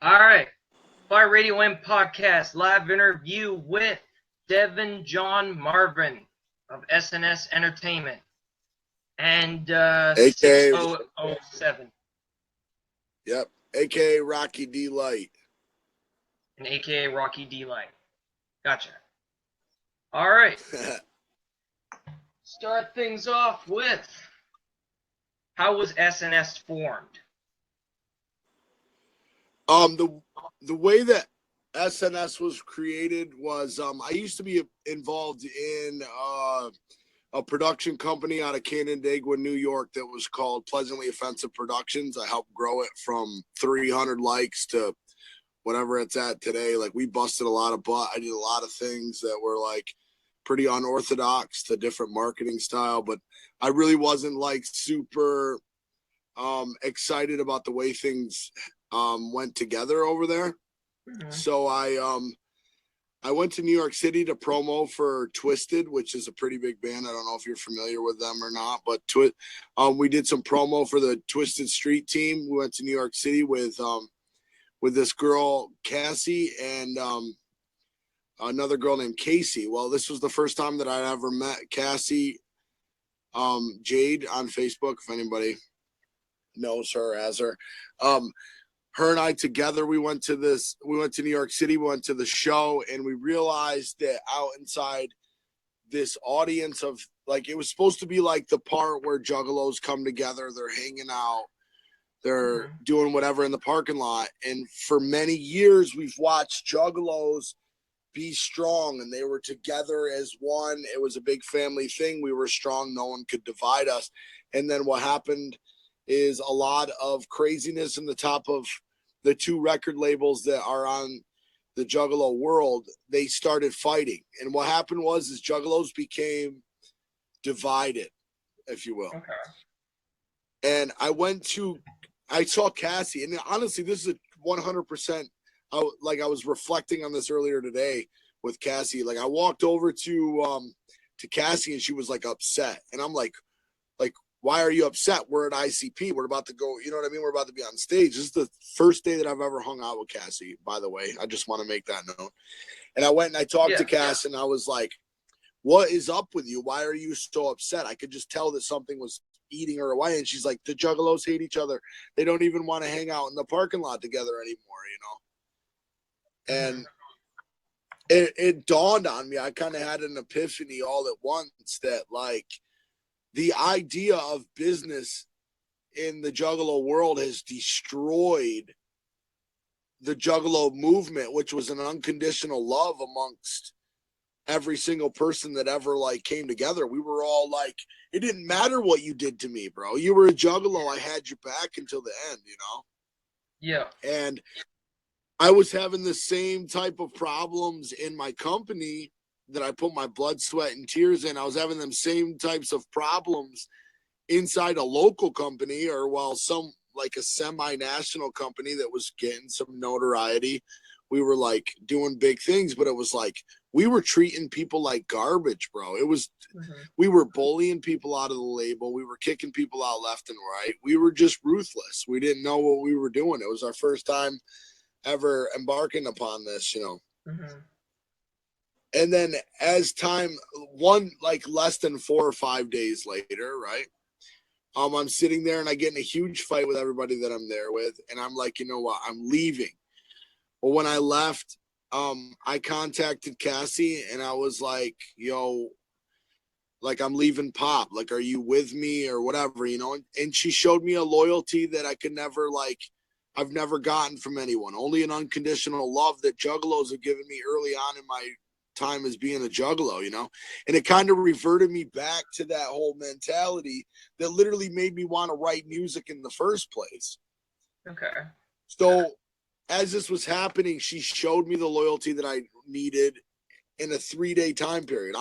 All right. Fire Radio M Podcast live interview with Devin John Marvin of SNS Entertainment and AKA 6007. Yep, AKA Rocky Dlite. And AKA Rocky Dlite. Gotcha. All right. Start things off with, how was SNS formed? The way that SNS was created was I used to be involved in a production company out of Canandaigua, New York that was called Pleasantly Offensive Productions. I helped grow it from 300 likes to whatever it's at today. Like, we busted a lot of butt. I did a lot of things that were like pretty unorthodox to different marketing style, but I really wasn't like super excited about the way things went together over there. Mm-hmm. So I went to New York City to promo for Twisted, which is a pretty big band. I don't know if you're familiar with them or not, but we did some promo for the Twisted Street team. We went to New York City with this girl Cassie and another girl named Casey. Well, this was the first time that I'd ever met Cassie Jade on Facebook, if anybody knows her as her. Her and I together, we went to New York City, we went to the show, and we realized that out inside this audience of, like, it was supposed to be like the part where juggalos come together, they're hanging out, they're doing whatever in the parking lot. And for many years, we've watched juggalos be strong, and they were together as one. It was a big family thing. We were strong. No one could divide us. And then what happened is a lot of craziness in the top of the two record labels that are on the Juggalo world. They started fighting. And what happened is juggalos became divided, if you will. Okay. And I saw Cassie, and honestly, this is a 100%. I was reflecting on this earlier today with Cassie. Like, I walked over to Cassie, and she was like upset. And I'm like, why are you upset? We're at ICP. We're about to go, you know what I mean? We're about to be on stage. This is the first day that I've ever hung out with Cassie, by the way. I just want to make that known. And I went and I talked to Cass, and I was like, what is up with you? Why are you so upset? I could just tell that something was eating her away. And she's like, the juggalos hate each other. They don't even want to hang out in the parking lot together anymore, you know? And it dawned on me. I kind of had an epiphany all at once that, like, the idea of business in the juggalo world has destroyed the juggalo movement, which was an unconditional love amongst every single person that ever, like, came together. We were all like, it didn't matter what you did to me, bro. You were a juggalo. I had your back until the end, you know? Yeah. And I was having the same type of problems in my company that I put my blood, sweat, and tears in. I was having them same types of problems inside a local company, or some like a semi-national company that was getting some notoriety. We were like doing big things, but it was like we were treating people like garbage, bro. It was we were bullying people out of the label. We were kicking people out left and right. We were just ruthless. We didn't know what we were doing. It was our first time ever embarking upon this, you know. And then as time, less than 4 or 5 days later, right? I'm sitting there and I get in a huge fight with everybody that I'm there with. And I'm like, you know what? I'm leaving. Well, when I left, I contacted Cassie and I was like, yo, like, I'm leaving Pop. Like, are you with me or whatever, you know? And she showed me a loyalty that I could never, I've never gotten from anyone. Only an unconditional love that juggalos have given me early on in my time as being a juggalo, you know? And it kind of reverted me back to that whole mentality that literally made me want to write music in the first place. Okay. So as this was happening, she showed me the loyalty that I needed in a 3-day time period.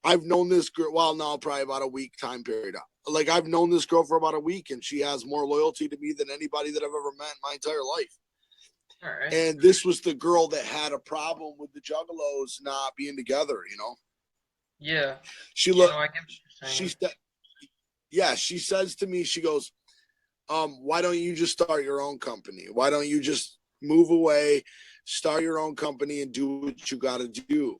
I've known this girl, probably about a week time period. Like, I've known this girl for about a week, and she has more loyalty to me than anybody that I've ever met in my entire life. All right. And this was the girl that had a problem with the juggalos not being together, you know? Yeah. She looked. I get what you're saying. She says to me, she goes, why don't you just start your own company? Why don't you just move away, start your own company, and do what you got to do.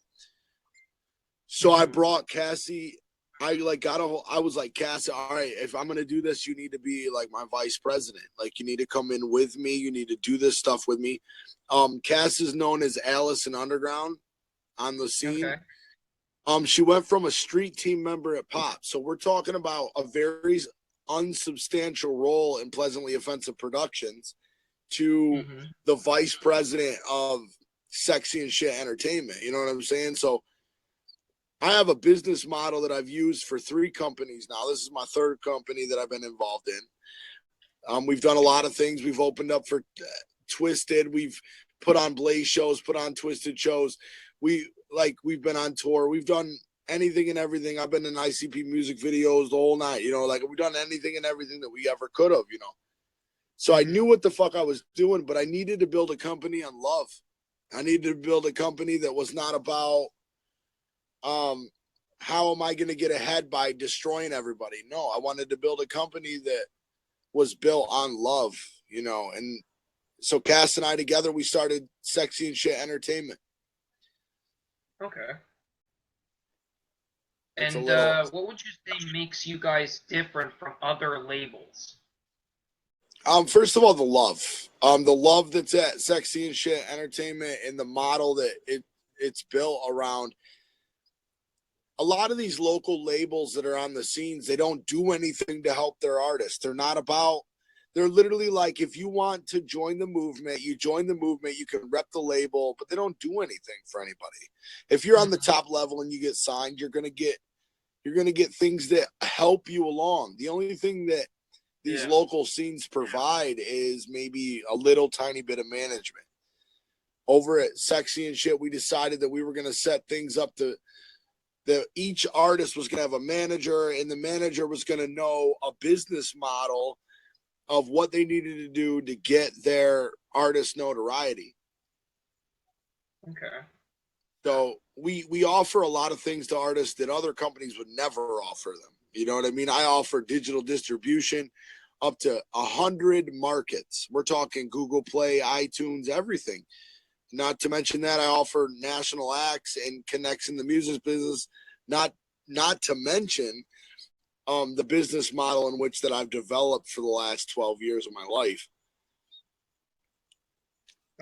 So I brought Cassie. I was like, Cassie, all right, if I'm gonna do this, you need to be like my vice president. Like, you need to come in with me. You need to do this stuff with me. Cass is known as Alice in Underground on the scene. Okay. She went from a street team member at Pop. So we're talking about a very unsubstantial role in Pleasantly Offensive Productions to the vice president of SexyNShit Entertainment. You know what I'm saying? So I have a business model that I've used for 3 companies now. This is my 3rd company that I've been involved in. We've done a lot of things. We've opened up for Twisted. We've put on Blaze shows, put on Twisted shows. We've been on tour. We've done anything and everything. I've been in ICP music videos the whole night. You know, like, we've done anything and everything that we ever could have, you know. So I knew what the fuck I was doing, but I needed to build a company on love. I needed to build a company that was not about how am I going to get ahead by destroying everybody? No, I wanted to build a company that was built on love, you know. And so Cass and I together, we started SexyNShit Entertainment. Okay. It's And what would you say makes you guys different from other labels? First of all, the love that's at SexyNShit Entertainment and the model that it's built around. A lot of these local labels that are on the scenes, they don't do anything to help their artists. They're literally like, if you want to join the movement, you join the movement, you can rep the label, but they don't do anything for anybody. If you're on the top level and you get signed, you're gonna get things that help you along. The only thing that these local scenes provide is maybe a little tiny bit of management. Over at SexyNShit, we decided that we were gonna set things up to that each artist was going to have a manager, and the manager was going to know a business model of what they needed to do to get their artist notoriety. Okay. So we offer a lot of things to artists that other companies would never offer them. You know what I mean? I offer digital distribution up to 100 markets. We're talking Google Play, iTunes, everything. Not to mention that I offer national acts and connects in the music business. Not to mention the business model in which that I've developed for the last 12 years of my life.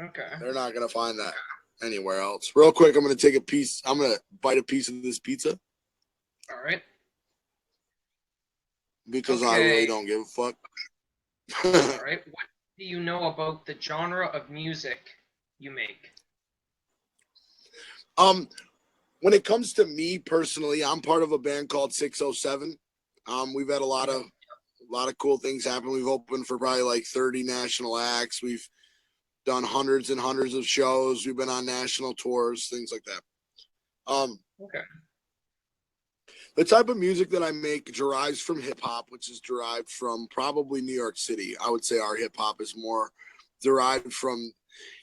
Okay. They're not going to find that anywhere else. Real quick, I'm going to take a piece. I'm going to bite a piece of this pizza. All right. Because I really don't give a fuck. All right. What do you know about the genre of music you make? When it comes to me personally, I'm part of a band called 607. We've had a lot of cool things happen. We've opened for probably like 30 national acts. We've done hundreds and hundreds of shows. We've been on national tours, things like that. Okay. The type of music that I make derives from hip hop, which is derived from probably New York City. I would say our hip hop is more derived from.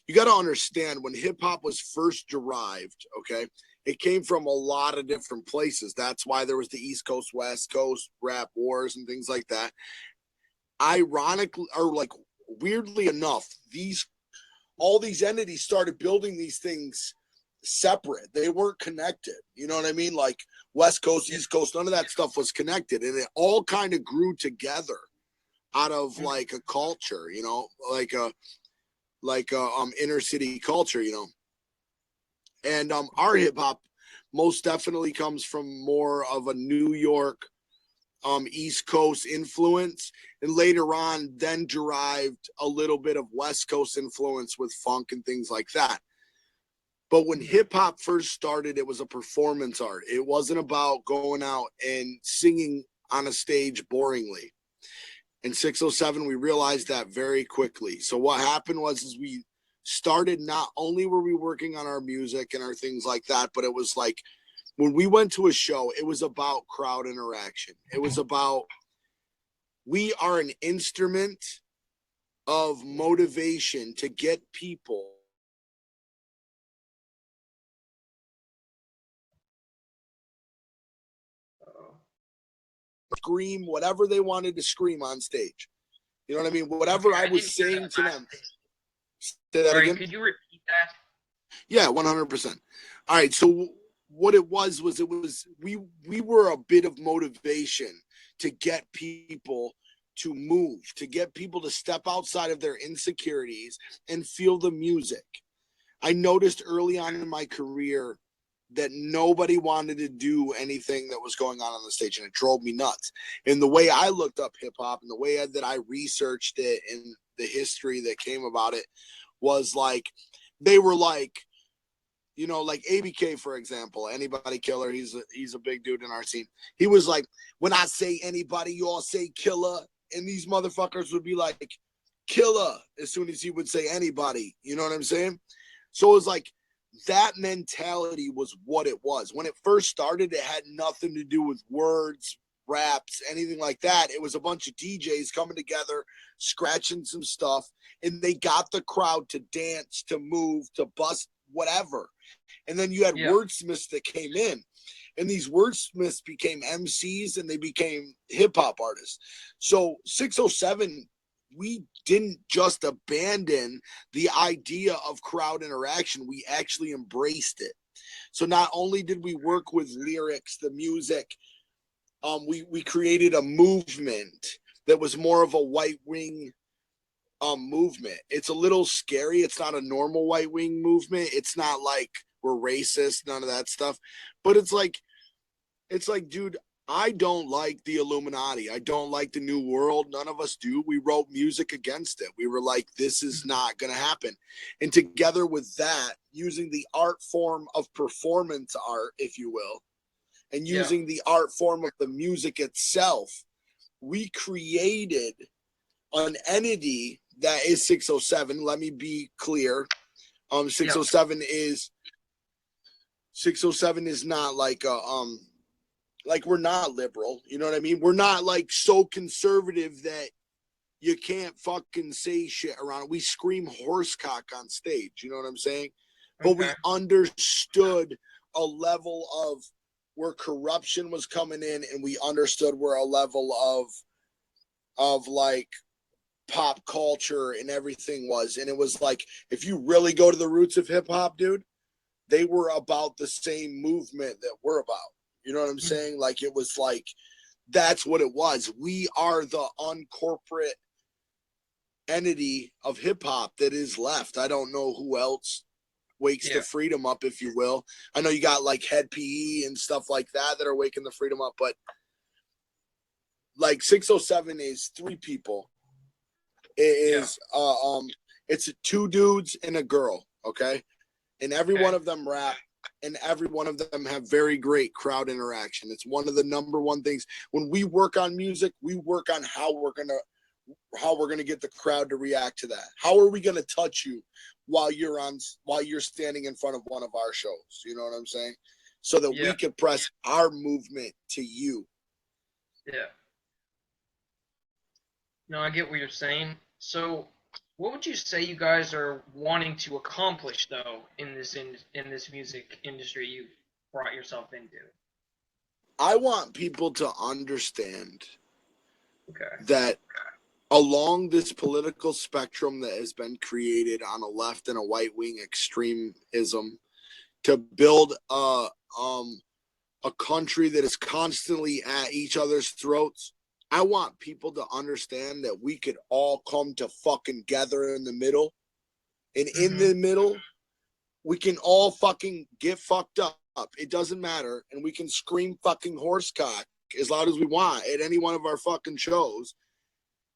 You got to understand, when hip hop was first derived, okay, it came from a lot of different places. That's why there was the East Coast, West Coast rap wars and things like that. Ironically, or like weirdly enough, all these entities started building these things separate. They weren't connected. You know what I mean? Like West Coast, East Coast, none of that stuff was connected. And it all kind of grew together out of like a culture, you know, like a inner city culture, you know. And our hip hop most definitely comes from more of a New York East Coast influence, and later on then derived a little bit of West Coast influence with funk and things like that. But when hip hop first started, it was a performance art. It wasn't about going out and singing on a stage boringly. In 607, we realized that very quickly. So what happened was we started, not only were we working on our music and our things like that, but it was like when we went to a show, it was about crowd interaction. It was about, we are an instrument of motivation to get people scream whatever they wanted to scream on stage. You know what I mean? Whatever I was saying to them. Say that Sorry, again? could you repeat that? Yeah, 100%. All right, so what it was we were a bit of motivation to get people to move, to get people to step outside of their insecurities and feel the music. I noticed early on in my career that nobody wanted to do anything that was going on the stage, and it drove me nuts. And the way I looked up hip hop and the way that I researched it and the history that came about it was like, they were like, you know, like ABK, for example, Anybody Killer. He's a big dude in our scene. He was like, when I say anybody, you all say killer. And these motherfuckers would be like, killer, as soon as he would say anybody. You know what I'm saying? So it was like, that mentality was what it was. When it first started, it had nothing to do with words, raps, anything like that. It was a bunch of DJs coming together, scratching some stuff, and they got the crowd to dance, to move, to bust, whatever. And then you had wordsmiths that came in, and these wordsmiths became MCs and they became hip hop artists. So 607, we didn't just abandon the idea of crowd interaction, we actually embraced it. So not only did we work with lyrics, the music, we created a movement that was more of a white wing movement. It's a little scary. It's not a normal white wing movement. It's not like we're racist, none of that stuff. But it's like, dude, I don't like the Illuminati. I don't like the New World. None of us do. We wrote music against it. We were like, this is not going to happen. And together with that, using the art form of performance art, if you will, and using the art form of the music itself, we created an entity that is 607. Let me be clear. 607 is 607 is not like a like, we're not liberal, you know what I mean? We're not like so conservative that you can't fucking say shit around it. We scream horsecock on stage, you know what I'm saying? But we understood a level of where corruption was coming in, and we understood where a level of like pop culture and everything was. And it was like, if you really go to the roots of hip hop, dude, they were about the same movement that we're about. You know what I'm saying? Like, it was like, that's what it was. We are the uncorporate entity of hip hop that is left. I don't know who else wakes the freedom up, if you will. I know you got like Head PE and stuff like that that are waking the freedom up, but like 607 is three people. It is it's two dudes and a girl, okay? And every one of them rap, and every one of them have very great crowd interaction. It's one of the number one things when we work on music. We work on how we're gonna get the crowd to react to that. How are we gonna touch you while you're standing in front of one of our shows? You know what I'm saying? So that we can press our movement to you. Yeah. No, I get what you're saying. So, what would you say you guys are wanting to accomplish, though, in this music industry you brought yourself into? I want people to understand that along this political spectrum that has been created on a left and a right wing extremism, to build a country that is constantly at each other's throats, I want people to understand that we could all come to fucking gather in the middle. And in the middle, we can all fucking get fucked up. It doesn't matter. And we can scream fucking horsecock as loud as we want at any one of our fucking shows.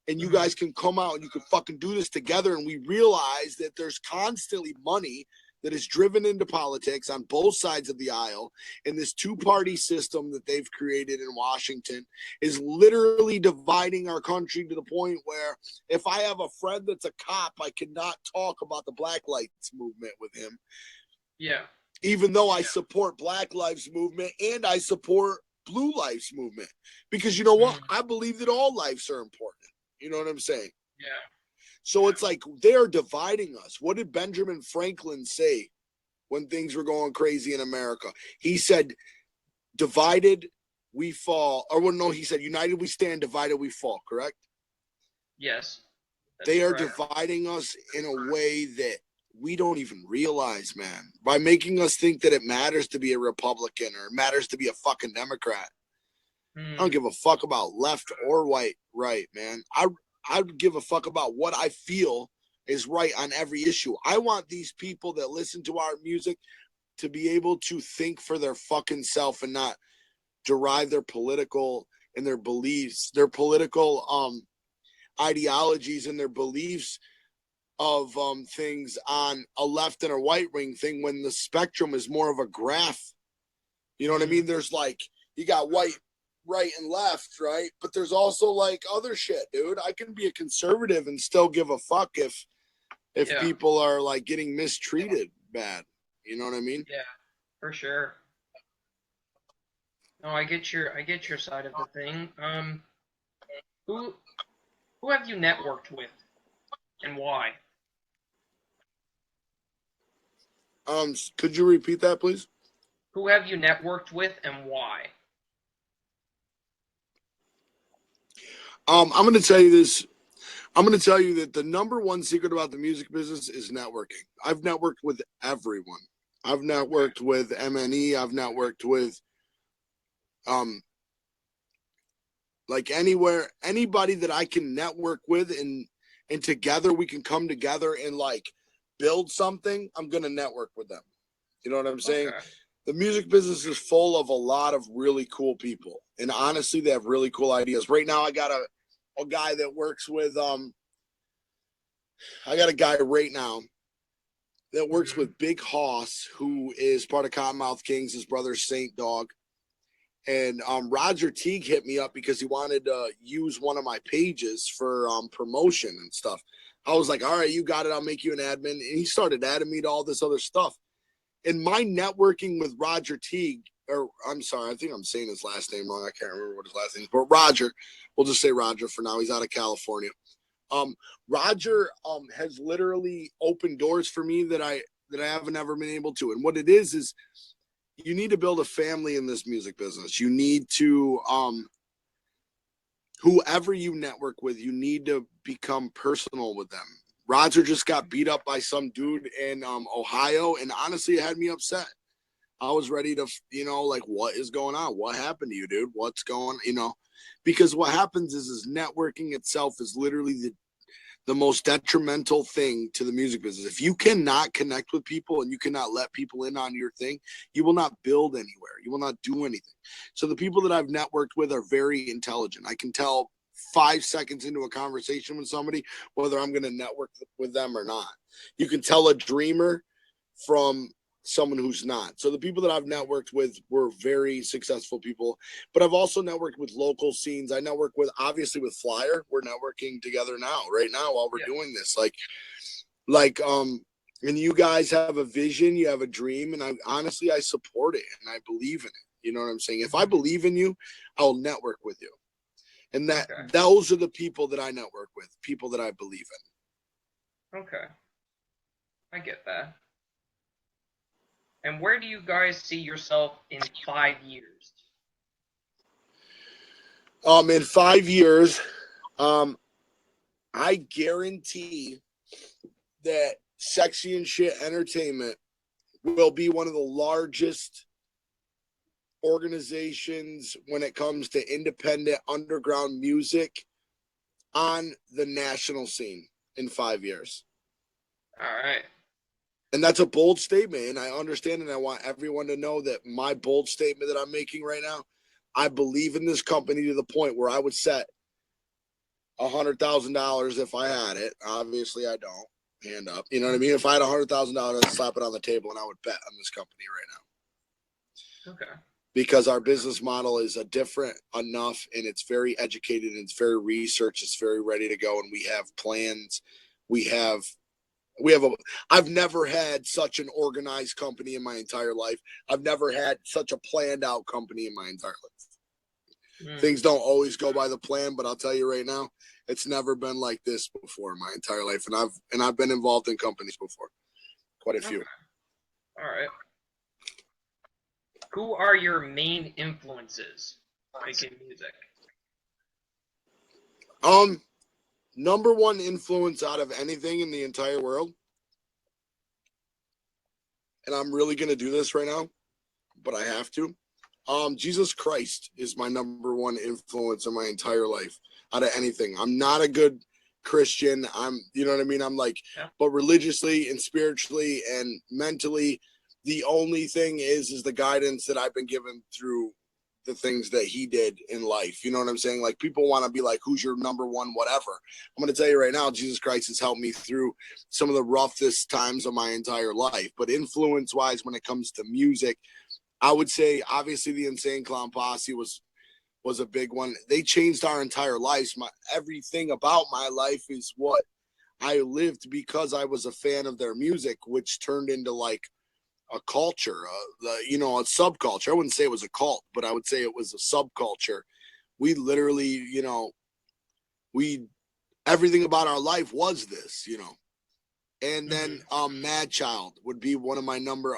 And you guys can come out and you can fucking do this together. And we realize that there's constantly money that is driven into politics on both sides of the aisle. And this two-party system that they've created in Washington is literally dividing our country to the point where if I have a friend that's a cop, I cannot talk about the Black Lives Movement with him. Yeah. Even though I support Black Lives Movement and I support Blue Lives Movement. Because you know what? I believe that all lives are important. You know what I'm saying? Yeah. So it's like they're dividing us. What did Benjamin Franklin say when things were going crazy in America? He said, divided we fall. Or well, no, he said, united we stand, divided we fall, correct? Yes. They are dividing us in a way that we don't even realize, man, by making us think that it matters to be a Republican or it matters to be a fucking Democrat. I don't give a fuck about left or right, man. I give a fuck about what I feel is right on every issue. I want these people that listen to our music to be able to think for their fucking self and not derive their political and their beliefs, their political ideologies and their beliefs of things on a left and a right wing thing when the spectrum is more of a graph. You know what I mean? There's like, you got white, right, and left, right? But there's also like other shit, dude. I can be a conservative and still give a fuck if people are like getting mistreated bad. You know what I mean? Yeah, for sure. No, I get your side of the thing. Who have you networked with, and why? Could you repeat that, please? Who have you networked with, and why? I'm going to tell you this. I'm going to tell you that the number one secret about the music business is networking. I've networked with everyone. I've networked with MNE. I've networked with, like anybody that I can network with and together we can come together and like build something. I'm going to network with them. You know what I'm saying? Okay. The music business is full of a lot of really cool people. And honestly, they have really cool ideas. Right now, I got a guy that works with, I got a guy right now that works with Big Hoss, who is part of Cottonmouth Kings, his brother Saint Dog. And Roger Teague hit me up because he wanted to use one of my pages for promotion and stuff. I was like, all right, you got it. I'll make you an admin. And he started adding me to all this other stuff. And my networking with Roger Teague, or I'm sorry, I think I'm saying his last name wrong. I can't remember what his last name is, but Roger, we'll just say Roger for now. He's out of California. Roger has literally opened doors for me that I haven't ever been able to. And what it is you need to build a family in this music business. You need to whoever you network with, you need to become personal with them. Roger just got beat up by some dude in Ohio, and honestly, it had me upset. I was ready to, like, what is going on? What happened to you, dude? What's going, because what happens is networking itself is literally the most detrimental thing to the music business. If you cannot connect with people and you cannot let people in on your thing, you will not build anywhere. You will not do anything. So the people that I've networked with are very intelligent. I can tell 5 seconds into a conversation with somebody whether I'm going to network with them or not. You can tell a dreamer from someone who's not. So the people that I've networked with were very successful people, but I've also networked with local scenes. I network with, obviously, with Flyer. We're networking together right now while we're doing this. And you guys have a vision, you have a dream, and I support it and I believe in it. You know what I'm saying? If I believe in you, I'll network with you. And those are the people that I network with, people that I believe in. Okay. I get that. And where do you guys see yourself in 5 years? In 5 years, I guarantee that SexyNShit Entertainment will be one of the largest organizations when it comes to independent underground music on the national scene in 5 years. All right. And that's a bold statement, and I understand, and I want everyone to know that my bold statement that I'm making right now, I believe in this company to the point where I would set $100,000 if I had it. Obviously, I don't. Hand up. You know what I mean? If I had $100,000, I'd slap it on the table, and I would bet on this company right now. Okay. Because our business model is a different enough, and it's very educated, and it's very researched, it's very ready to go, and we have plans. I've never had such an organized company in my entire life. I've never had such a planned out company in my entire life. Things don't always go by the plan, but I'll tell you right now, it's never been like this before in my entire life. And I've been involved in companies before. Quite a few. Okay. All right. Who are your main influences making music? Number one influence out of anything in the entire world. And I'm really going to do this right now, but I have to. Jesus Christ is my number one influence in my entire life out of anything. I'm not a good Christian. You know what I mean? I'm like, yeah. But religiously and spiritually and mentally, the only thing is the guidance that I've been given through the things that he did in life. You know what I'm saying? Like, people want to be like, who's your number one, whatever. I'm going to tell you right now, Jesus Christ has helped me through some of the roughest times of my entire life. But influence wise, when it comes to music, I would say obviously the Insane Clown Posse was a big one. They changed our entire lives. Everything about my life is what I lived because I was a fan of their music, which turned into like a culture, a subculture. I wouldn't say it was a cult, but I would say it was a subculture. We literally, everything about our life was this, And then Mad Child would be one of my number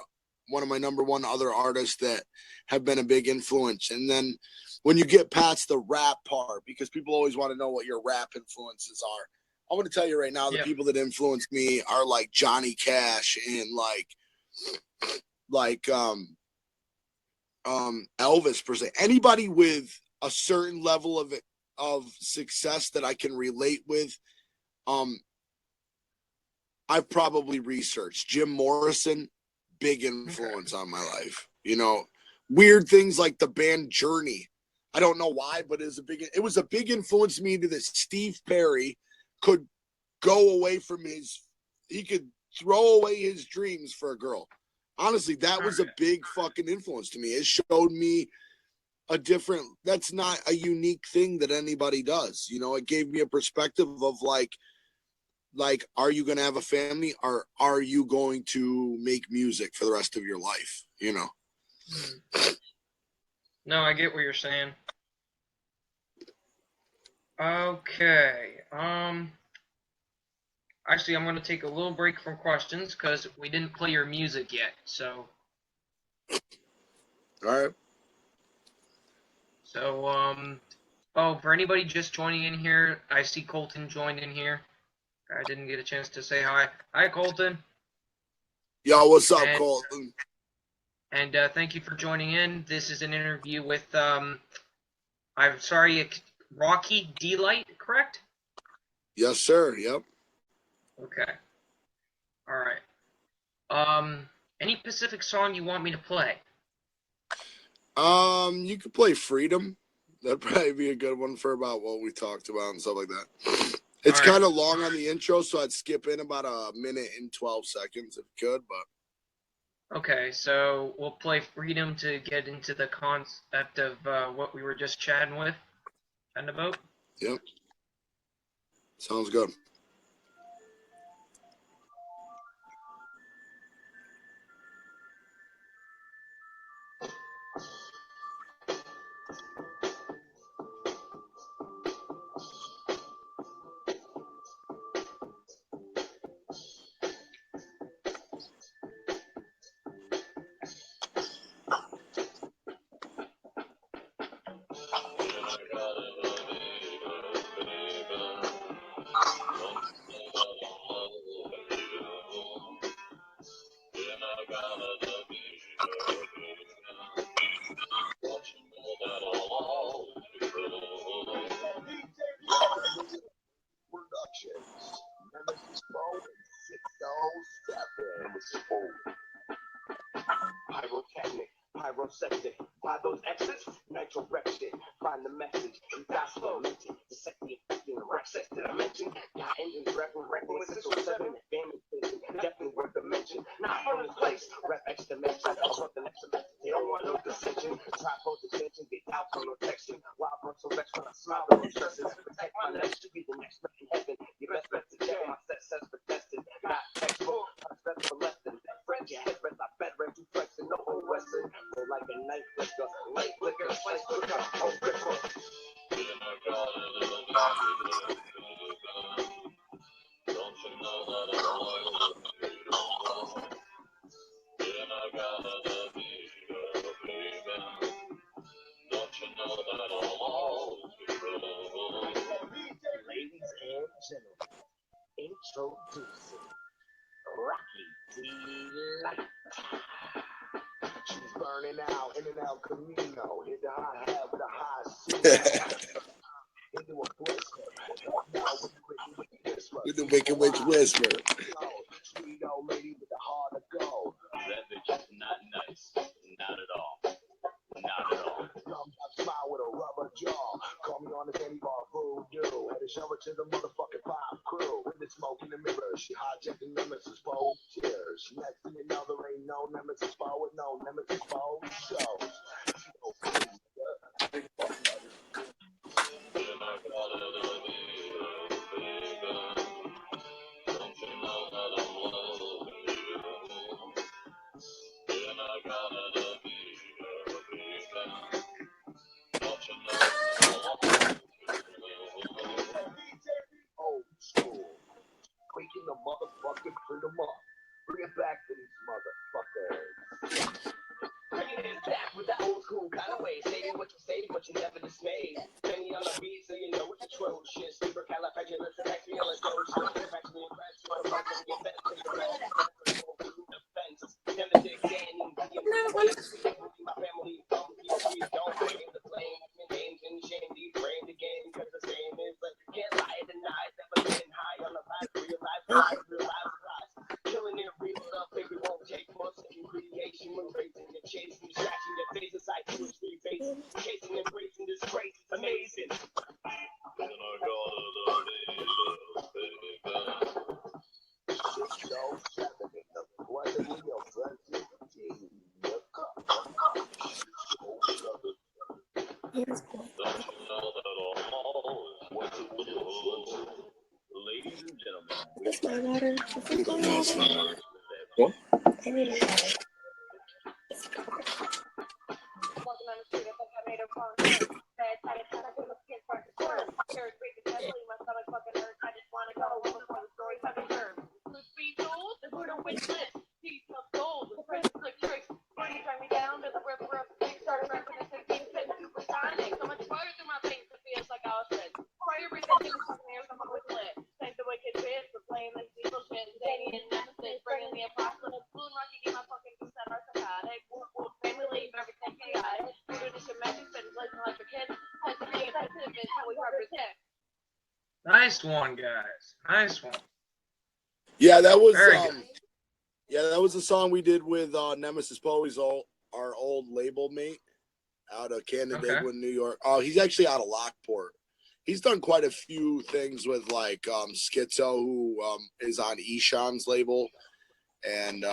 one other artists that have been a big influence. And then when you get past the rap part, because people always want to know what your rap influences are, I'm going to tell you right now, the people that influence me are like Johnny Cash and like Elvis per se. Anybody with a certain level of success that I can relate with. I've probably researched Jim Morrison, big influence on my life. Weird things like the band Journey. I don't know why, but it was a big influence to me that Steve Perry could go away from he could throw away his dreams for a girl. Honestly, that was a big fucking influence to me. It showed me that's not a unique thing that anybody does. It gave me a perspective of like, are you going to have a family, or are you going to make music for the rest of your life? No, I get what you're saying. Okay. Actually, I'm going to take a little break from questions because we didn't play your music yet. So. All right. So, for anybody just joining in here, I see Colton joined in here. I didn't get a chance to say hi. Hi, Colton. Yo, what's up, Colton? And thank you for joining in. This is an interview with, Rocky Dlite, correct? Yes, sir. Yep. Okay. All right. Any Pacific song you want me to play? You could play Freedom. That'd probably be a good one for about what we talked about and stuff like that. It's kind of long on the intro, so I'd skip in about a minute and 12 seconds if you could, but. Okay, so we'll play Freedom to get into the concept of what we were just chatting about. Yep. Sounds good. Pyrotechnic, pyroseptic, by those exits, nitro rep shit, find the message, gospel mention, the second in the right sex that I mentioned, got engines rapping with 607, family station, definitely worth the mention, not from this place, rep X dimension, something extra, they don't want no dissension, try pose attention, get out from no texting, wild birds so vex when I smile, no stresses, protect my next, should be the next man in heaven, your best bet to check my success for testing, not textbook, that's for less than that, friend, your head rest, I bet rent you flexing, no old western, go like a night flicker, light flicker, slice flicker, oh ripper. Don't you know that I love you? And I gotta be your baby. Don't you know that I'll always be true? Ladies and Introducing Rocky Dlite. She's burning out in an El Camino. Hit the high hat with a high C. Into a whisper. With the Wicked Witch whisper. Sweet old lady with the heart of gold. That bitch is not nice. Not at all. Not at all. Smile with a rubber jaw. Call me on the candy bar voodoo. Had to show her to the motherfucking pop crew. With the smoke in the mirror, she hijacked the nemesis for tears. Next thing you know, there ain't no nemesis for with no nemesis for shows. Old school. Waking the motherfucking freedom up. Bring it back to these motherfuckers. Bringing it back with that old school kind of way. Stating what you say, but you never dismayed. Banging on the beat so you know what the troll shit. Sleeper califragilisticexpialidocious. Infectionally impressed with the fucking get better to the rest. Defense. Never dig Danny. My family don't blame the blame. Names and shame. Deframe the game because the same is like can't lie deny. Never been high on the line. Realize lies. Killing it real stuff, baby, won't take much creation when raising and chasing, scratching your face aside to a street face, chasing and embracing disgrace, it's amazing. Ladies and gentlemen, It's my water. No, it's not water. I need it. Nice one, guys. Nice one. Yeah, that was Very good. that was a song we did with Nemesis Poe's our old label mate out of Canandaigua, New York. Oh, he's actually out of Lockport. He's done quite a few things with like Schizo, who is on Eshan's label, and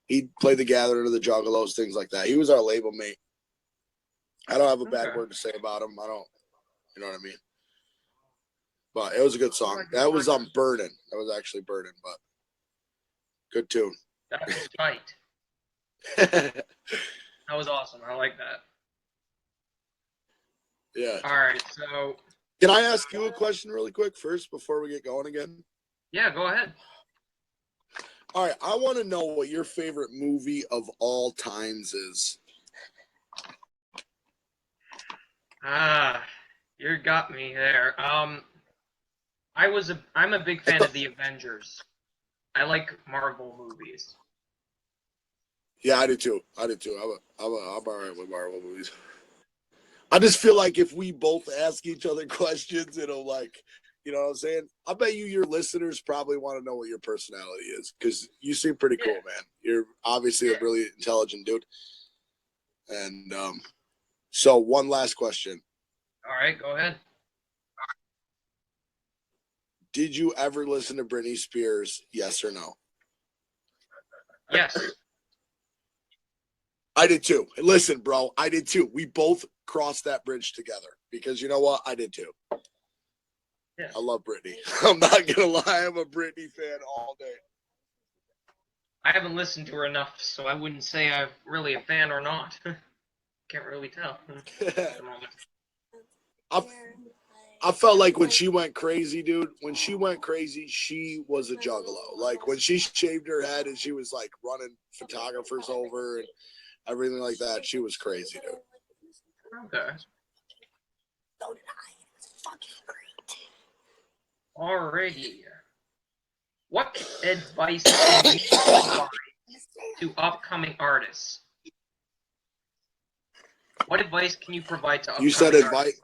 he played the Gathering of the Juggalos, things like that. He was our label mate. I don't have a bad word to say about him. I don't, you know what I mean? But it was a good song. That was Burden. That was actually Burden, but good tune. That was tight. That was awesome. I like that. Yeah. All right, so Can I ask you a question really quick first before we get going again? yeah, go ahead. All right, I want to know what your favorite movie of all times is. You got me there. I'm a big fan of the Avengers. I like Marvel movies. Yeah, I do too. I'm all right with Marvel movies. I just feel like if we both ask each other questions, it'll like, you know what I'm saying? I bet your listeners probably want to know what your personality is because you seem pretty cool, man. You're obviously a really intelligent dude. And so one last question. All right, go ahead. Did you ever listen to Britney Spears? Yes or no? Yes. I did too. Listen, bro, I did too. We both crossed that bridge together because you know what? I did too. Yeah. I love Britney. I'm not gonna lie, I'm a Britney fan all day. I haven't listened to her enough, so I wouldn't say I'm really a fan or not. Can't really tell at the moment. I felt like when she went crazy, dude, when she went crazy, she was a juggalo. Like when she shaved her head and she was like running photographers over and everything like that, she was crazy, dude. Okay. So did I. It was fucking great. Alrighty. what advice can you provide to upcoming artists? What advice can you provide to upcoming You said advice. artists?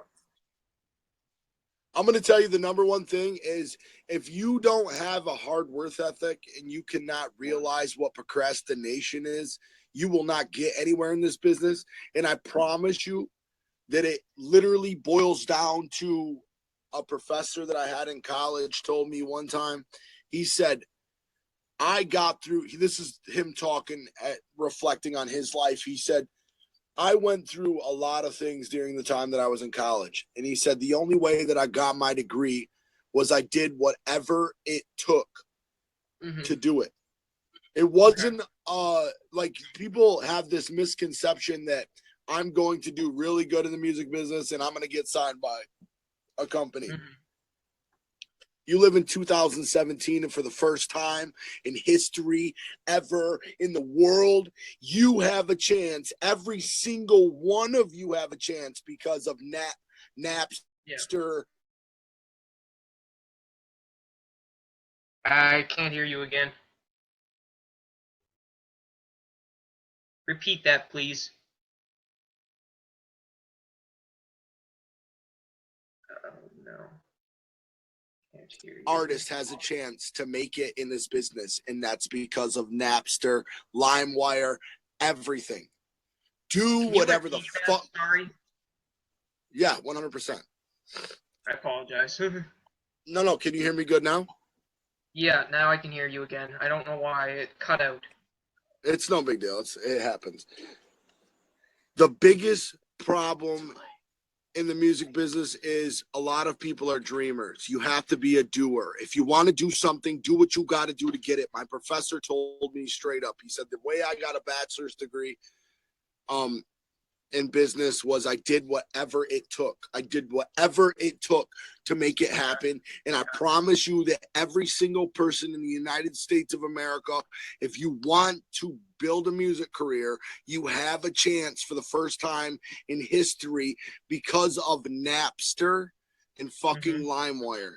I'm going to tell you the number one thing is if you don't have a hard work ethic and you cannot realize what procrastination is, you will not get anywhere in this business. And I promise you that it literally boils down to a professor that I had in college told me one time. He said, I got through, this is him talking, reflecting on his life. He said, I went through a lot of things during the time that I was in college. And he said, the only way that I got my degree was I did whatever it took to do it. It wasn't like people have this misconception that I'm going to do really good in the music business and I'm going to get signed by a company. You live in 2017, and for the first time in history ever in the world, you have a chance. Every single one of you have a chance because of Napster. I can't hear you again. Repeat that, please. Oh, no. Can't hear you. Artist has a chance to make it in this business, and that's because of Napster, LimeWire, everything. Do whatever the fuck. Sorry. Yeah, 100%. I apologize. No. Can you hear me good now? Yeah, now I can hear you again. I don't know why it cut out. It's no big deal. It happens. The biggest problem in the music business is a lot of people are dreamers. You have to be a doer. If you want to do something, do what you got to do to get it. My professor told me straight up. He said the way I got a bachelor's degree in business was I did whatever it took. I did whatever it took to make it happen. And I promise you that every single person in the United States of America, if you want to build a music career, you have a chance for the first time in history because of Napster and fucking LimeWire.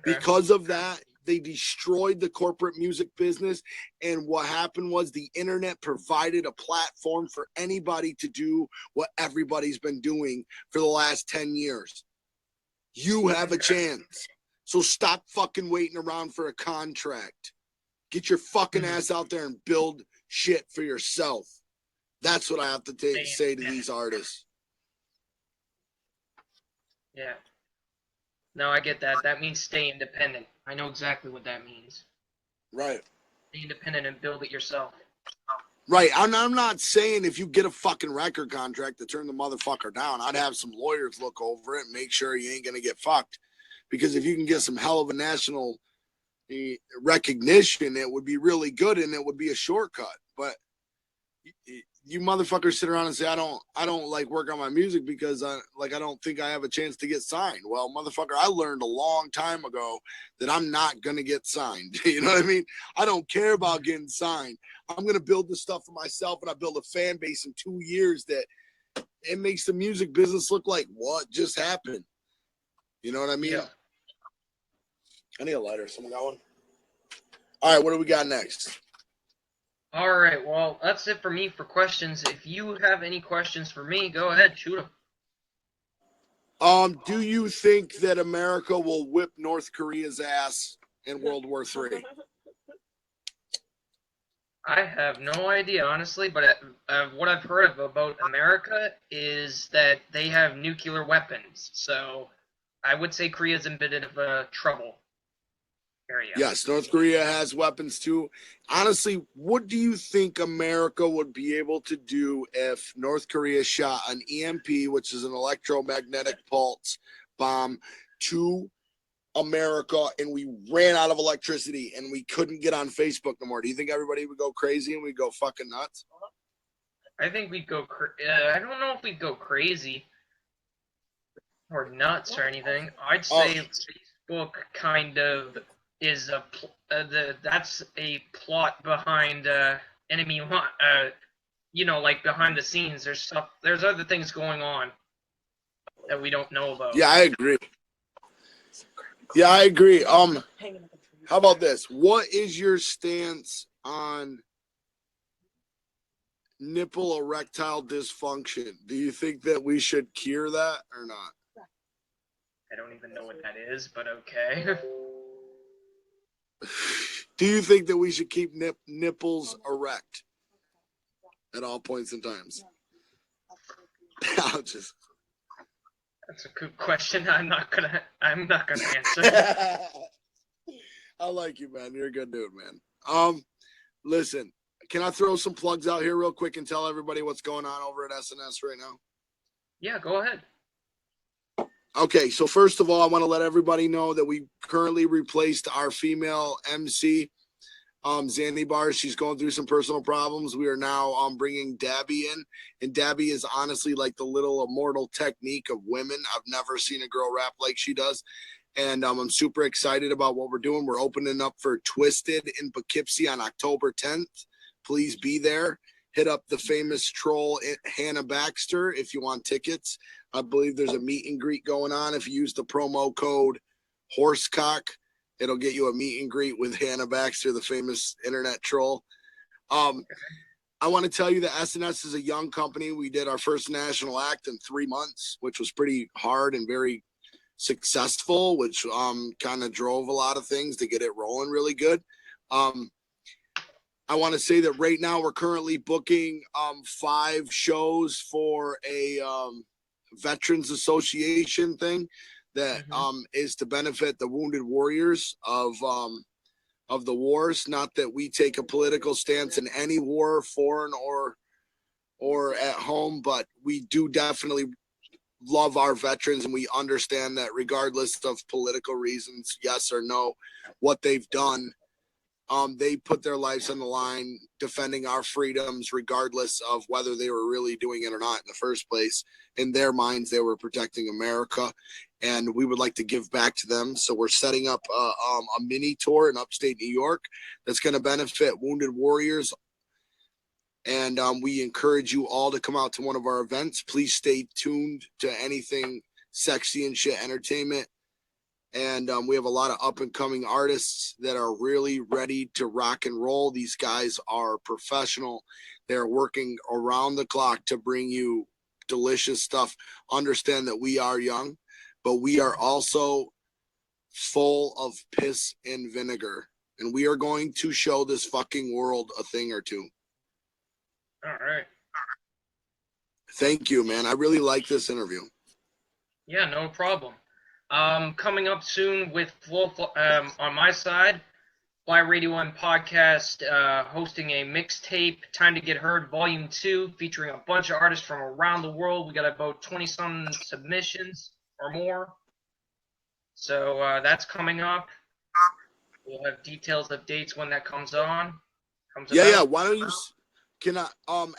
Because of that, they destroyed the corporate music business. And what happened was the internet provided a platform for anybody to do what everybody's been doing for the last 10 years. You have a chance. So stop fucking waiting around for a contract. Get your fucking ass out there and build shit for yourself. That's what I have to say to these artists. Yeah. No, I get that. That means stay independent. I know exactly what that means. Right. Stay independent and build it yourself. Right. I'm not saying if you get a fucking record contract to turn the motherfucker down. I'd have some lawyers look over it and make sure you ain't going to get fucked. Because if you can get some hell of a national recognition, it would be really good and it would be a shortcut. But you motherfuckers sit around and say, I don't like work on my music because I don't think I have a chance to get signed. Well, motherfucker, I learned a long time ago that I'm not going to get signed. You know what I mean? I don't care about getting signed. I'm going to build this stuff for myself, and I build a fan base in 2 years that it makes the music business look like what just happened. You know what I mean? Yeah. I need a lighter. Someone got one? All right, what do we got next? All right, well, that's it for me for questions. If you have any questions for me, go ahead, shoot them. Do you think that America will whip North Korea's ass in World War III? I have no idea, honestly, but what I've heard about America is that they have nuclear weapons. So I would say Korea's in a bit of a trouble area. Yes, North Korea has weapons too. Honestly, what do you think America would be able to do if North Korea shot an EMP, which is an electromagnetic pulse bomb, to America and we ran out of electricity and we couldn't get on Facebook no more? Do you think everybody would go crazy and we'd go fucking nuts? I think we'd go I don't know if we'd go crazy or nuts or anything. I'd say Facebook kind of is that's a plot behind enemy like behind the scenes. There's other things going on that we don't know about. Yeah, I agree. How about this? What is your stance on nipple erectile dysfunction? Do you think that we should cure that or not? I don't even know what that is, but okay. Do you think that we should keep nipples erect at all points and times? I'll just. That's a good question. I'm not gonna answer. I like you, man. You're a good dude, man. Listen, can I throw some plugs out here real quick and tell everybody what's going on over at SNS right now? Yeah, go ahead. Okay, so first of all, I want to let everybody know that we currently replaced our female MC, Zandy Bar. She's going through some personal problems. We are now bringing Dabby in, and Dabby is honestly like the little immortal technique of women. I've never seen a girl rap like she does, and I'm super excited about what we're doing. We're opening up for Twisted in Poughkeepsie on October 10th. Please be there. Hit up the famous troll Hannah Baxter if you want tickets. I believe there's a meet and greet going on. If you use the promo code Horsecock, it'll get you a meet and greet with Hannah Baxter, the famous internet troll. I want to tell you that SNS is a young company. We did our first national act in 3 months, which was pretty hard and very successful, which kind of drove a lot of things to get it rolling really good. I want to say that right now we're currently booking 5 shows for a Veterans Association thing that is to benefit the wounded warriors of the wars. Not that we take a political stance in any war, foreign or at home, but we do definitely love our veterans, and we understand that regardless of political reasons, yes or no, what they've done, they put their lives on the line defending our freedoms, regardless of whether they were really doing it or not in the first place. In their minds, they were protecting America, and we would like to give back to them. So we're setting up a mini tour in upstate New York that's going to benefit wounded warriors. And we encourage you all to come out to one of our events. Please stay tuned to anything SexyNShit Entertainment. And we have a lot of up-and-coming artists that are really ready to rock and roll. These guys are professional. They're working around the clock to bring you delicious stuff. Understand that we are young, but we are also full of piss and vinegar. And we are going to show this fucking world a thing or two. All right. Thank you, man. I really like this interview. Yeah, no problem. Coming up soon with on my side, Fly Radio 1 podcast, hosting a mixtape, Time to Get Heard, Volume 2, featuring a bunch of artists from around the world. We got about 20-some submissions or more. So that's coming up. We'll have details of dates when that comes on. Yeah. Why don't you... Can I,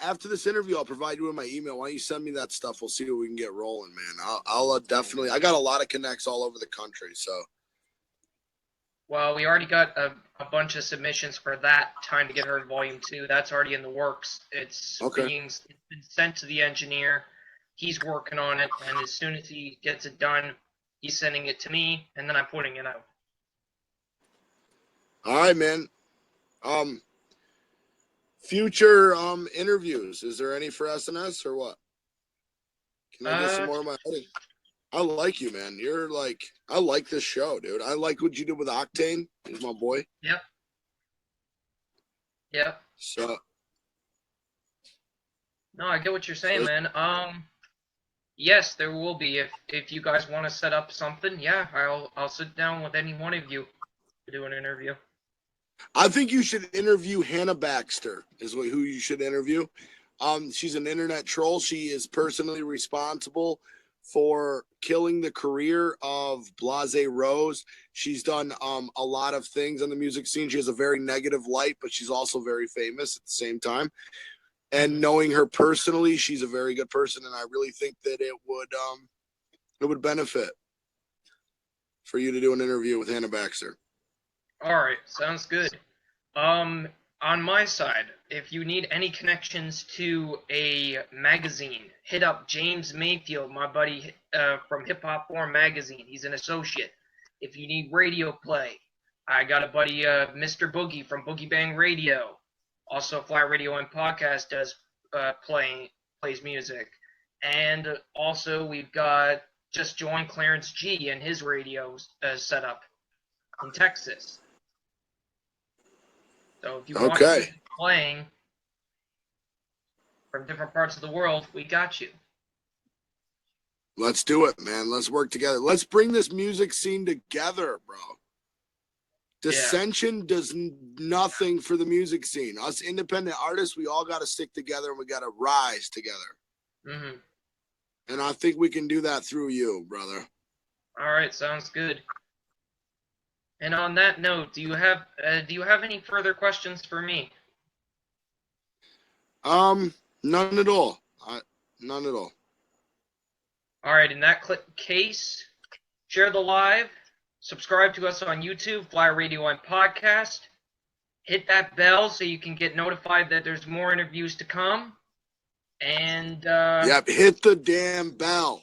after this interview, I'll provide you with my email. Why don't you send me that stuff? We'll see what we can get rolling, man. I'll definitely, I got a lot of connects all over the country, so. Well, we already got a bunch of submissions for that Time to Get Heard Volume 2. That's already in the works. It's been sent to the engineer. He's working on it, and as soon as he gets it done, he's sending it to me, and then I'm putting it out. All right, man. Future interviews. Is there any for SNS or what? Can I get some more of my editing? I like you, man. You're like, I like this show, dude. I like what you did with Octane. He's my boy. Yep. So. No, I get what you're saying, man. Yes, there will be. If you guys want to set up something, yeah, I'll sit down with any one of you to do an interview. I think you should interview Hannah Baxter, is who you should interview. She's an internet troll. She is personally responsible for killing the career of Blase Rose. She's done a lot of things on the music scene. She has a very negative light, but she's also very famous at the same time. And knowing her personally, she's a very good person, and I really think that it would benefit for you to do an interview with Hannah Baxter. All right, sounds good. On my side, if you need any connections to a magazine, hit up James Mayfield, my buddy from Hip Hop Forum magazine. He's an associate. If you need radio play, I got a buddy, Mr. Boogie from Boogie Bang Radio. Also, Fly Radio and Podcast does plays music. And also, we've got just joined Clarence G and his radio setup in Texas. So if you want music playing from different parts of the world, we got you. Let's do it, man. Let's work together. Let's bring this music scene together, bro. Dissension does nothing for the music scene. Us independent artists, we all got to stick together and we got to rise together. Mm-hmm. And I think we can do that through you, brother. All right, sounds good. And on that note, do you have any further questions for me? None at all. None at all. All right, in that case, share the live, subscribe to us on YouTube, Fly Radio and Podcast. Hit that bell so you can get notified that there's more interviews to come. And yep, hit the damn bell.